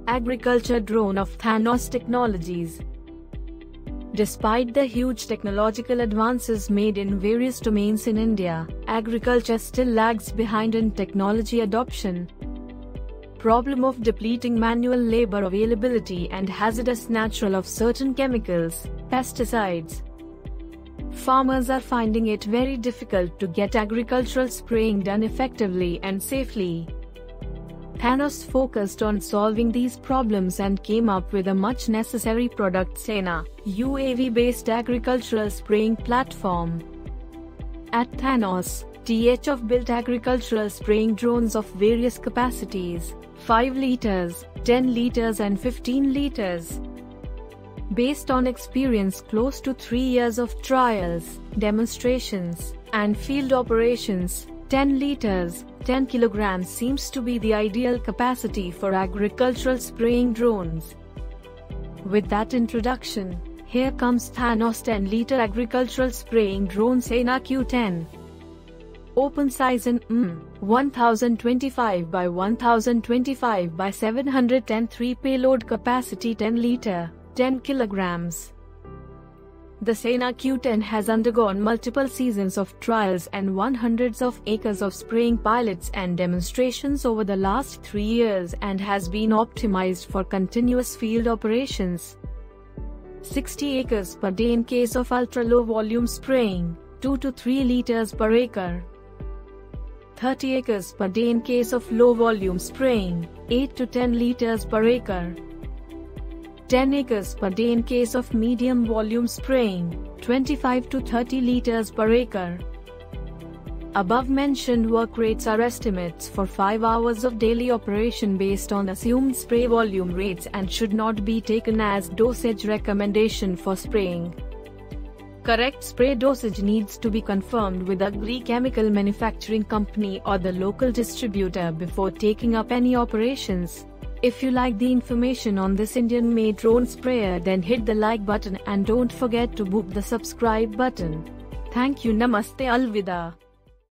Agriculture drone of Thanos Technologies. Despite the huge technological advances made in various domains in India, agriculture still lags behind in technology adoption. Problem of depleting manual labor availability and hazardous nature of certain chemicals, pesticides. Farmers are finding it very difficult to get agricultural spraying done effectively and safely. Thanos focused on solving these problems and came up with a much necessary product, Sena, UAV-based agricultural spraying platform. At Thanos, THF built agricultural spraying drones of various capacities, 5 liters, 10 liters and 15 liters. Based on experience close to 3 years of trials, demonstrations, and field operations, 10 liters, 10 kilograms seems to be the ideal capacity for agricultural spraying drones. With that introduction, here comes Thanos 10-liter agricultural spraying drone Sena Q10. Open size in 1025 by 1025 by 710, payload capacity 10 liter, 10 kilograms. The Sena Q10 has undergone multiple seasons of trials and won hundreds of acres of spraying pilots and demonstrations over the last 3 years and has been optimized for continuous field operations. 60 acres per day in case of ultra-low volume spraying, 2 to 3 liters per acre. 30 acres per day in case of low volume spraying, 8 to 10 liters per acre. 10 acres per day in case of medium volume spraying, 25 to 30 liters per acre. Above mentioned work rates are estimates for 5 hours of daily operation based on assumed spray volume rates and should not be taken as dosage recommendation for spraying. Correct spray dosage needs to be confirmed with agri chemical manufacturing company or the local distributor before taking up any operations. If you like the information on this Indian-made drone sprayer, then hit the like button and don't forget to boop the subscribe button. Thank you. Namaste. Alvida.